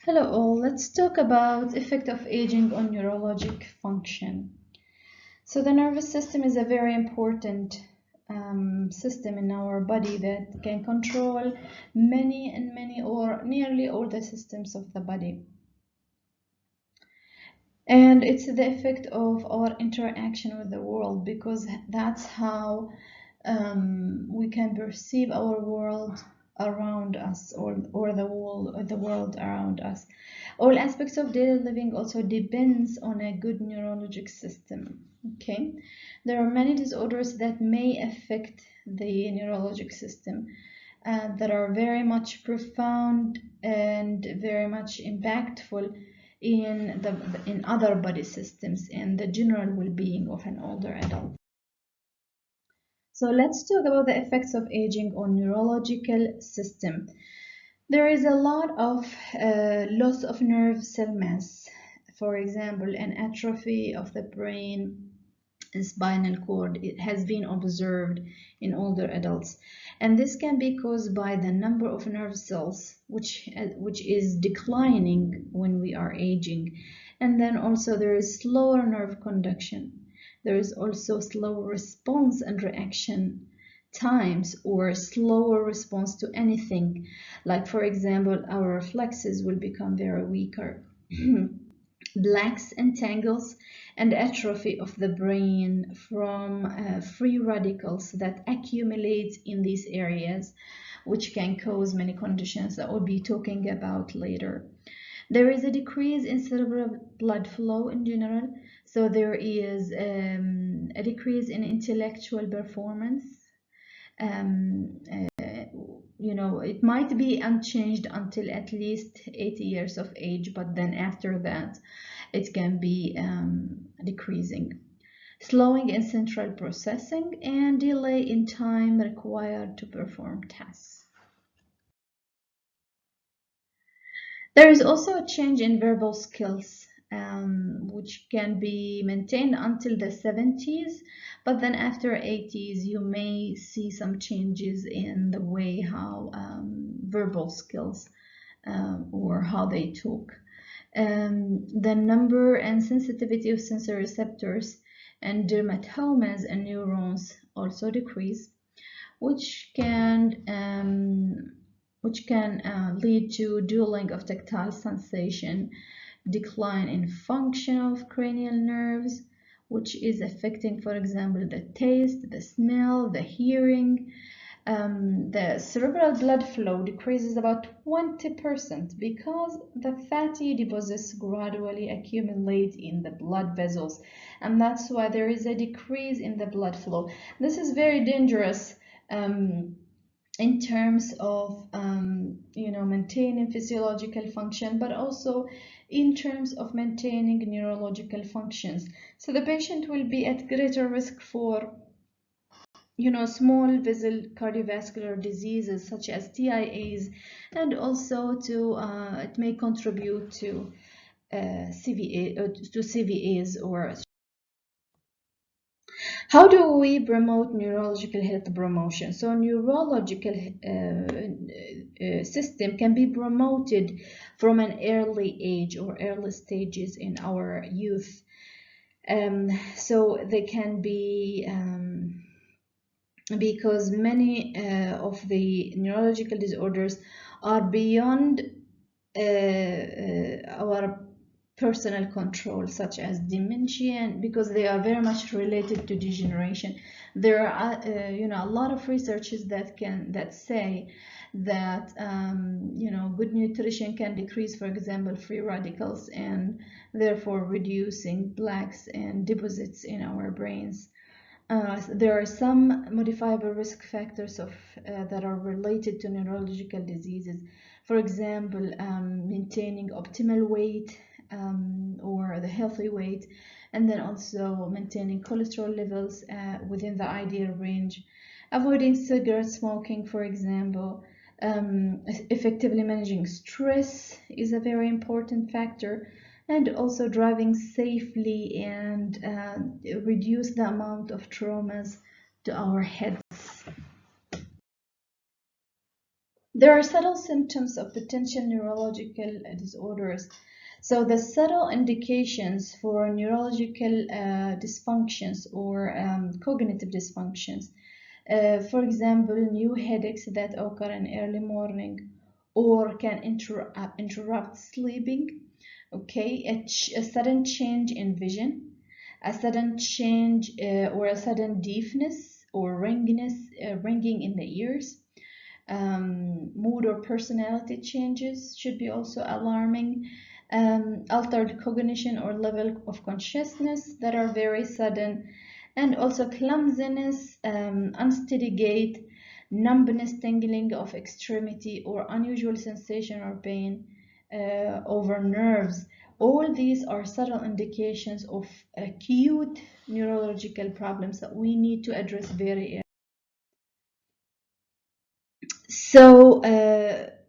Hello all, let's talk about effect of aging on neurologic function. So the nervous system is a very important system in our body that can control many or nearly all the systems of the body. And it's the effect of our interaction with the world, because that's how we can perceive our world around us, or the world around us. All aspects of daily living also depends on a good neurologic system. Okay, there are many disorders that may affect the neurologic system that are very much profound and very much impactful in other body systems and the general well-being of an older adult. So let's talk about the effects of aging on neurological system. There is a lot of loss of nerve cell mass, for example, an atrophy of the brain and spinal cord. It has been observed in older adults, and this can be caused by the number of nerve cells, which is declining when we are aging. And then also there is slower nerve conduction. There is also slower response and reaction times, or slower response to anything. Like, for example, our reflexes will become very weaker. Plaques and tangles and atrophy of the brain from free radicals that accumulate in these areas, which can cause many conditions that we'll be talking about later. There is a decrease in cerebral blood flow in general, so there is a decrease in intellectual performance. It might be unchanged until at least 80 years of age, but then after that, it can be decreasing. Slowing in central processing and delay in time required to perform tasks. There is also a change in verbal skills, which can be maintained until the 70s, but then after 80s, you may see some changes in the way how verbal skills or how they talk. The number and sensitivity of sensory receptors and dermatomas and neurons also decrease, which can lead to dulling of tactile sensation, decline in function of cranial nerves, which is affecting, for example, the taste, the smell, the hearing. The cerebral blood flow decreases about 20% because the fatty deposits gradually accumulate in the blood vessels, and that's why there is a decrease in the blood flow. This is very dangerous in terms of maintaining physiological function, but also in terms of maintaining neurological functions. So the patient will be at greater risk for small vessel cardiovascular diseases such as TIAs, and also it may contribute to CVAs. Or how do we promote neurological health promotion? So neurological system can be promoted from an early age or early stages in our youth. So they can be because many of the neurological disorders are beyond our personal control, such as dementia, because they are very much related to degeneration. There are a lot of researches that say that good nutrition can decrease, for example, free radicals, and therefore reducing plaques and deposits in our brains. There are some modifiable risk factors that are related to neurological diseases. For example, maintaining optimal weight, or the healthy weight, and then also maintaining cholesterol levels within the ideal range, avoiding cigarette smoking, for example. Effectively managing stress is a very important factor, and also driving safely and reduce the amount of traumas to our heads. There are subtle symptoms of potential neurological disorders. So the subtle indications for neurological dysfunctions or cognitive dysfunctions. For example, new headaches that occur in early morning or can interrupt sleeping. Okay, a sudden change in vision, a sudden change or a sudden deafness or ringing in the ears. Mood or personality changes should be also alarming. Altered cognition or level of consciousness that are very sudden, and also clumsiness, unsteady gait, numbness, tingling of extremity, or unusual sensation or pain over nerves. All these are subtle indications of acute neurological problems that we need to address very early. So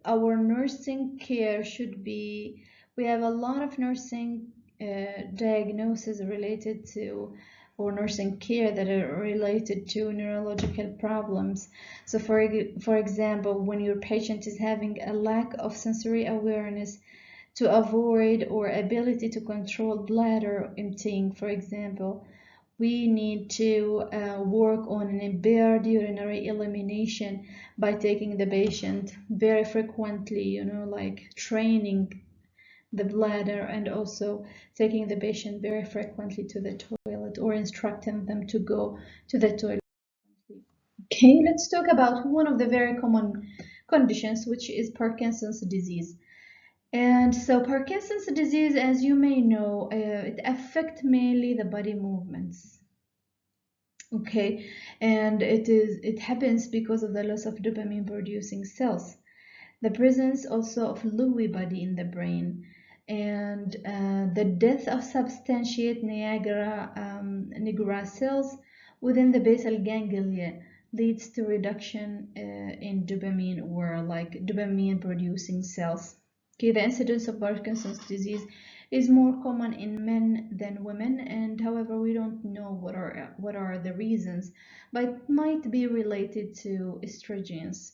our nursing care should be, we have a lot of nursing diagnoses related to, or nursing care that are related to neurological problems. So for example, when your patient is having a lack of sensory awareness to avoid or ability to control bladder emptying, for example, we need to work on an impaired urinary elimination by taking the patient very frequently, like training the bladder, and also taking the patient very frequently to the toilet or instructing them to go to the toilet. Okay, let's talk about one of the very common conditions, which is Parkinson's disease. And so Parkinson's disease, as you may know, it affects mainly the body movements. Okay, and it happens because of the loss of dopamine producing cells, the presence also of Lewy body in the brain, and the death of substantiate Niagara cells within the basal ganglia leads to reduction in dopamine or like dopamine producing cells. Okay, the incidence of Parkinson's disease is more common in men than women, and however, we don't know what are the reasons, but it might be related to estrogens.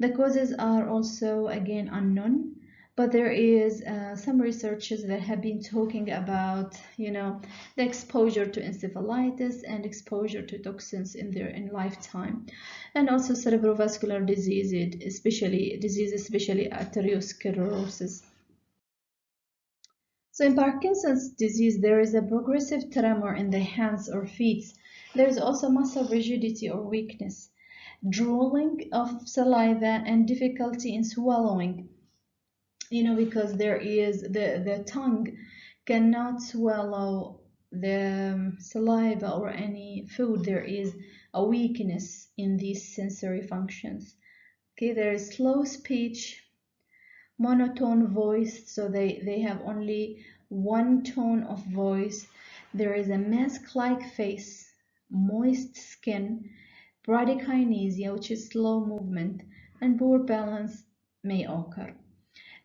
The causes are also again unknown, but there is some researchers that have been talking about, the exposure to encephalitis and exposure to toxins in lifetime, and also cerebrovascular disease, especially arteriosclerosis. So in Parkinson's disease, there is a progressive tremor in the hands or feet. There is also muscle rigidity or weakness, drooling of saliva, and difficulty in swallowing. Because there is the tongue cannot swallow the saliva or any food. There is a weakness in these sensory functions. Okay, there is slow speech, monotone voice, so they have only one tone of voice. There is a mask-like face, moist skin, bradykinesia, which is slow movement, and poor balance may occur.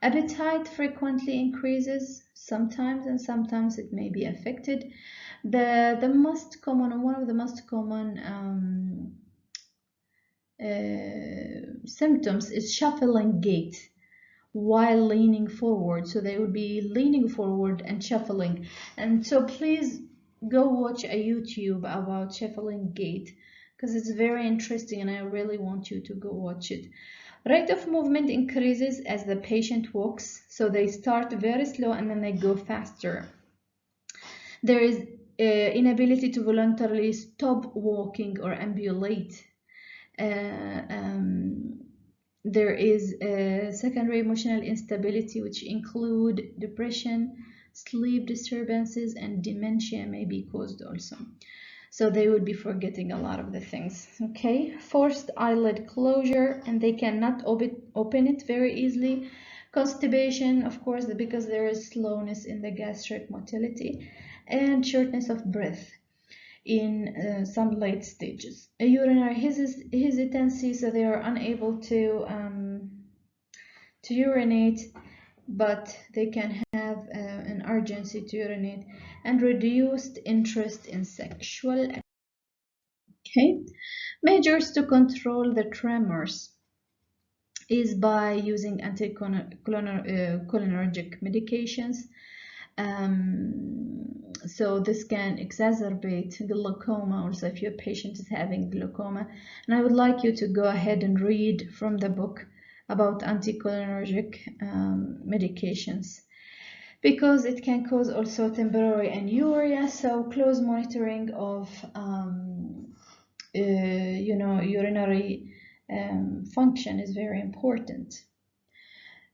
Appetite frequently increases sometimes, and sometimes it may be affected. One of the most common symptoms is shuffling gait while leaning forward. So they would be leaning forward and shuffling. And so please go watch a YouTube about shuffling gait, because it's very interesting and I really want you to go watch it. Rate of movement increases as the patient walks, so they start very slow and then they go faster. There is inability to voluntarily stop walking or ambulate. There is secondary emotional instability, which include depression, sleep disturbances, and dementia may be caused also. So they would be forgetting a lot of the things. Okay, forced eyelid closure, and they cannot open it very easily. Constipation, of course, because there is slowness in the gastric motility, and shortness of breath in some late stages. A urinary hesitancy, so they are unable to urinate, but they can have an urgency to urinate, and reduced interest in sexual activity. Okay, measures to control the tremors. is by using anticholinergic medications. So this can exacerbate glaucoma also if your patient is having glaucoma. And I would like you to go ahead and read from the book about anticholinergic medications, because it can cause also temporary anuria. So close monitoring of urinary function is very important.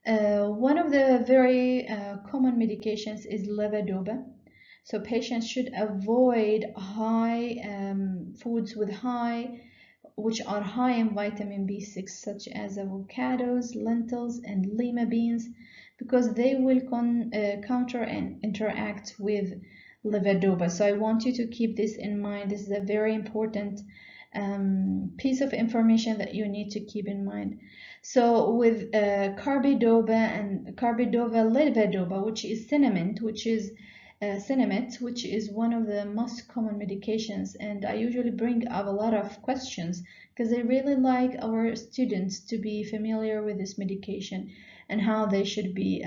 One of the very common medications is levodopa. So patients should avoid high foods which are high in vitamin B6, such as avocados, lentils, and lima beans, because they will counter and interact with levodopa. So I want you to keep this in mind. This is a very important piece of information that you need to keep in mind. So with carbidopa, levodopa, which is cinnamon, Cinemet, which is one of the most common medications, and I usually bring up a lot of questions because I really like our students to be familiar with this medication and how they should be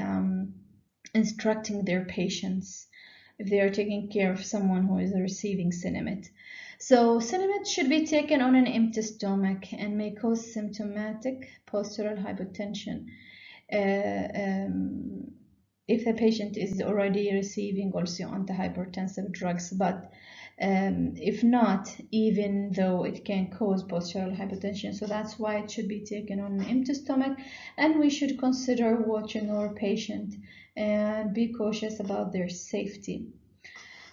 instructing their patients if they are taking care of someone who is receiving Cinemet. So Cinemet should be taken on an empty stomach and may cause symptomatic postural hypotension. If the patient is already receiving also antihypertensive drugs, but if not, even though it can cause postural hypertension. So that's why it should be taken on an empty stomach, and we should consider watching our patient and be cautious about their safety.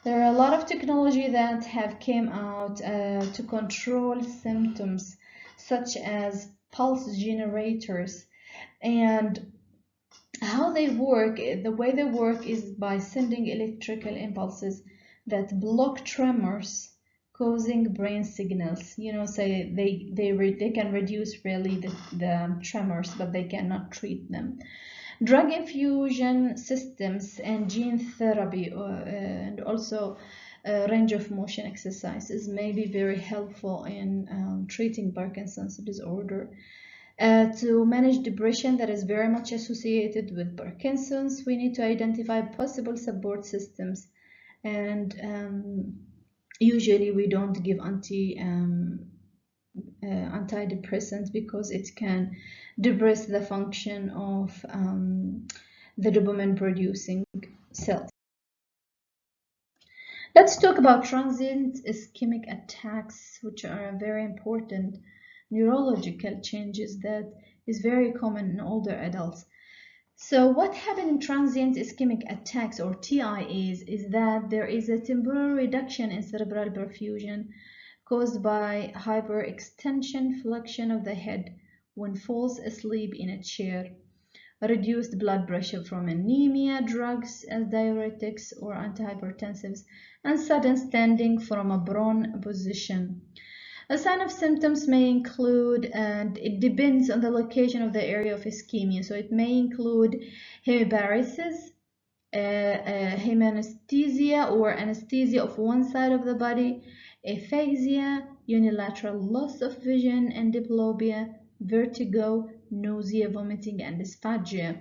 There are a lot of technology that have came out to control symptoms, such as pulse generators, and how they work. The way they work is by sending electrical impulses that block tremors, causing brain signals. Say they can reduce really the tremors, but they cannot treat them. Drug infusion systems and gene therapy, and also range of motion exercises may be very helpful in treating Parkinson's disorder. To manage depression that is very much associated with Parkinson's, we need to identify possible support systems, and usually we don't give antidepressants because it can depress the function of the dopamine producing cells. Let's talk about transient ischemic attacks, which are very important neurological changes that is very common in older adults. So what happens in transient ischemic attacks, or TIAs, is that there is a temporary reduction in cerebral perfusion caused by hyperextension flexion of the head when falls asleep in a chair, reduced blood pressure from anemia, drugs as diuretics or antihypertensives, and sudden standing from a prone position. A sign of symptoms may include, and it depends on the location of the area of ischemia, so it may include hemiparesis, hemanesthesia or anesthesia of one side of the body, aphasia, unilateral loss of vision and diplopia, vertigo, nausea, vomiting, and dysphagia.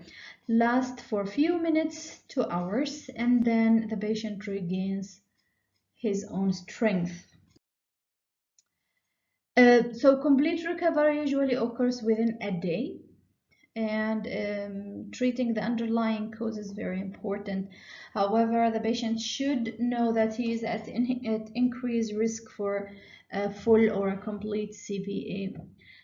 Last for a few minutes to hours, and then the patient regains his own strength. So complete recovery usually occurs within a day, and treating the underlying cause is very important. However, the patient should know that he is at increased risk for a full or a complete CVA.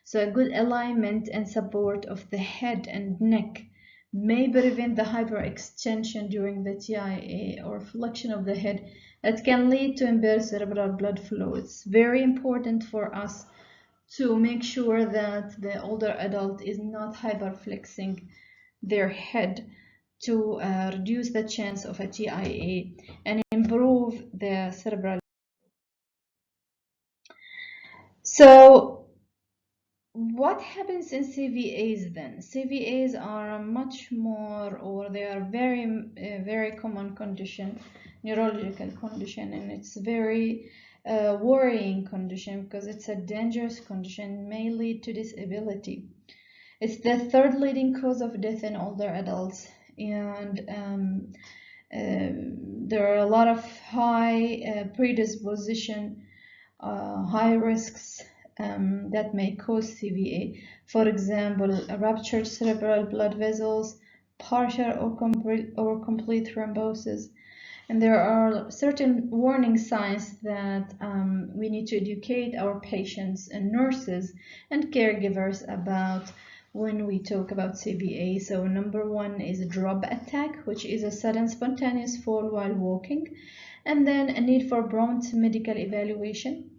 So a good alignment and support of the head and neck may prevent the hyperextension during the TIA or flexion of the head that can lead to impaired cerebral blood flow. It's very important for us to make sure that the older adult is not hyperflexing their head to reduce the chance of a TIA and improve the cerebral. So what happens in CVAs then? CVAs are a much more, or they are very common condition, neurological condition, and it's very worrying condition because it's a dangerous condition, may lead to disability. It's the third leading cause of death in older adults, and there are a lot of high predisposition, high risks that may cause CVA. For example, ruptured cerebral blood vessels, partial or complete thrombosis. And there are certain warning signs that we need to educate our patients and nurses and caregivers about when we talk about CVA. So number one is a drop attack, which is a sudden spontaneous fall while walking, and then a need for prompt medical evaluation.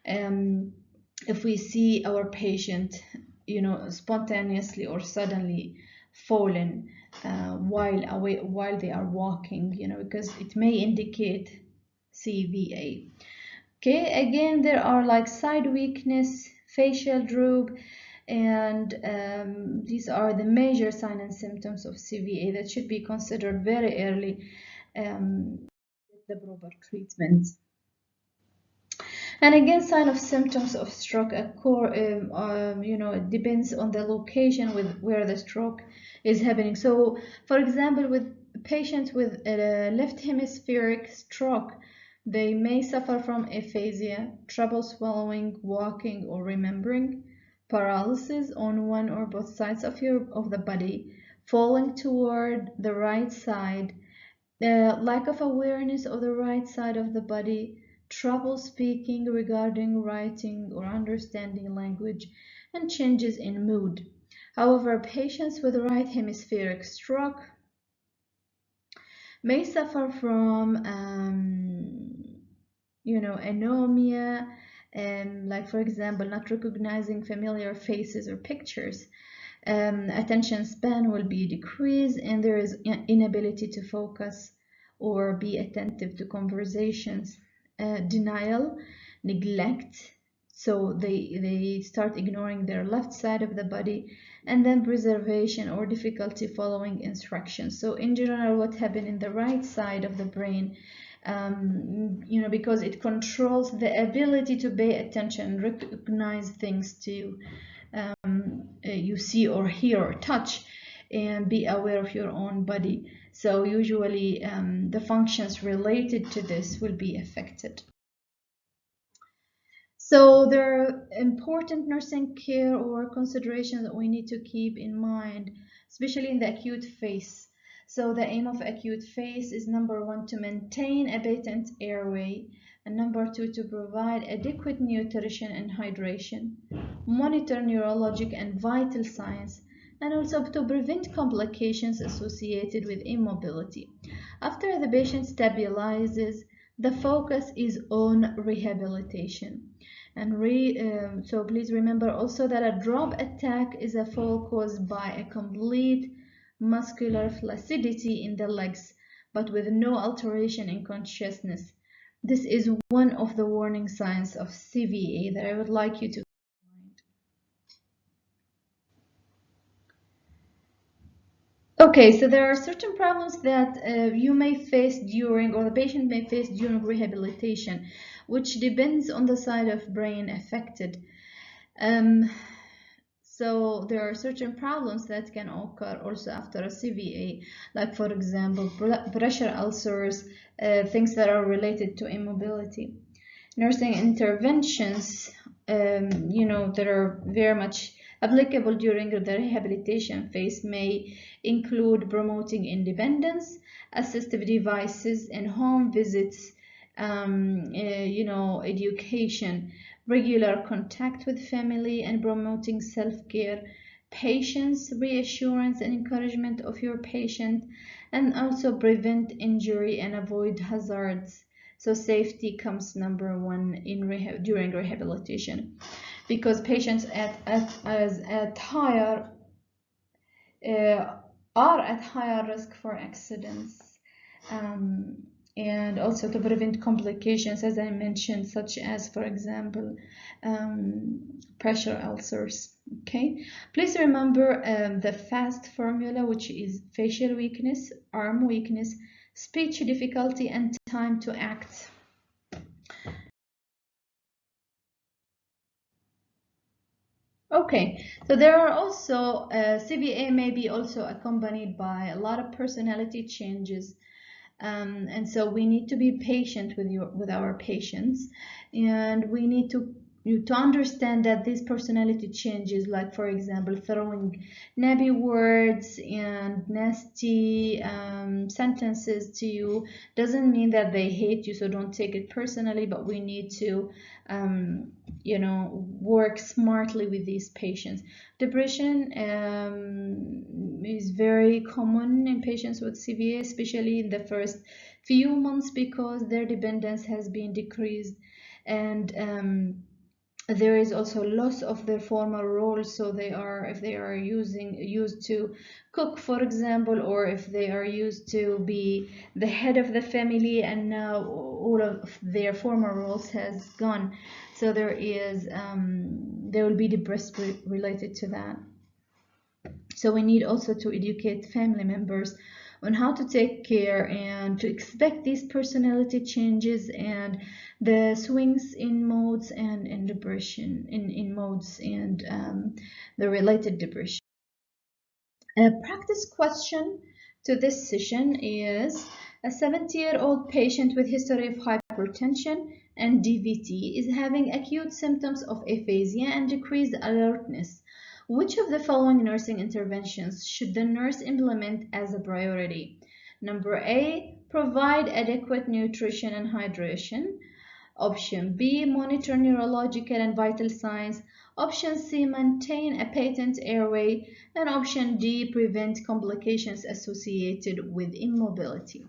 If we see our patient, spontaneously or suddenly fallen while they are walking, because it may indicate CVA. Okay, again, there are like side weakness, facial droop, and these are the major signs and symptoms of CVA that should be considered very early, the proper treatment. And again, sign of symptoms of stroke occur, it depends on the location where the stroke is happening. So, for example, with patients with a left hemispheric stroke, they may suffer from aphasia, trouble swallowing, walking, or remembering, paralysis on one or both sides of the body, falling toward the right side, lack of awareness of the right side of the body, trouble speaking regarding writing or understanding language, and changes in mood. However, patients with right hemispheric stroke may suffer from, anomia, like for example, not recognizing familiar faces or pictures. Attention span will be decreased, and there is inability to focus or be attentive to conversations. Denial, neglect, so they start ignoring their left side of the body, and then preservation or difficulty following instructions. So in general, what happened in the right side of the brain, because it controls the ability to pay attention, recognize things too, you see or hear or touch, and be aware of your own body. So usually the functions related to this will be affected. So there are important nursing care or considerations that we need to keep in mind, especially in the acute phase. So the aim of acute phase is number one, to maintain a patent airway, and number two, to provide adequate nutrition and hydration, monitor neurologic and vital signs, and also to prevent complications associated with immobility. After the patient stabilizes, the focus is on rehabilitation. And so please remember also that a drop attack is a fall caused by a complete muscular flaccidity in the legs, but with no alteration in consciousness. This is one of the warning signs of CVA that I would like you to keep in mind. Okay, so there are certain problems that you may face during, or the patient may face during rehabilitation, which depends on the side of brain affected. So there are certain problems that can occur also after a CVA, like for example, pressure ulcers, things that are related to immobility. Nursing interventions, that are very much applicable during the rehabilitation phase may include promoting independence, assistive devices, and home visits, education, regular contact with family, and promoting self-care, patience, reassurance, and encouragement of your patient, and also prevent injury and avoid hazards. So safety comes number one during rehabilitation, because patients at higher are at higher risk for accidents, um, and also to prevent complications, as I mentioned, such as, for example, pressure ulcers. Okay, please remember the FAST formula, which is facial weakness, arm weakness, speech difficulty, and time to act. Okay, so there are also CVA may be also accompanied by a lot of personality changes. And so we need to be patient with our patients, and we need to understand that these personality changes, like for example throwing nappy words and nasty sentences to you, doesn't mean that they hate you, so don't take it personally. But we need to um, work smartly with these patients. Depression is very common in patients with CVA, especially in the first few months, because their dependence has been decreased, and there is also loss of their former roles. So if they are used to cook, for example, or if they are used to be the head of the family, and now all of their former roles has gone. So there will be depressed related to that. So we need also to educate family members on how to take care and to expect these personality changes and the swings in modes and in depression, in modes, and the related depression. A practice question to this session is: a 70-year-old patient with history of hypertension and DVT is having acute symptoms of aphasia and decreased alertness. Which of the following nursing interventions should the nurse implement as a priority? Number A, provide adequate nutrition and hydration. Option B, monitor neurological and vital signs. Option C, maintain a patent airway. And option D, prevent complications associated with immobility.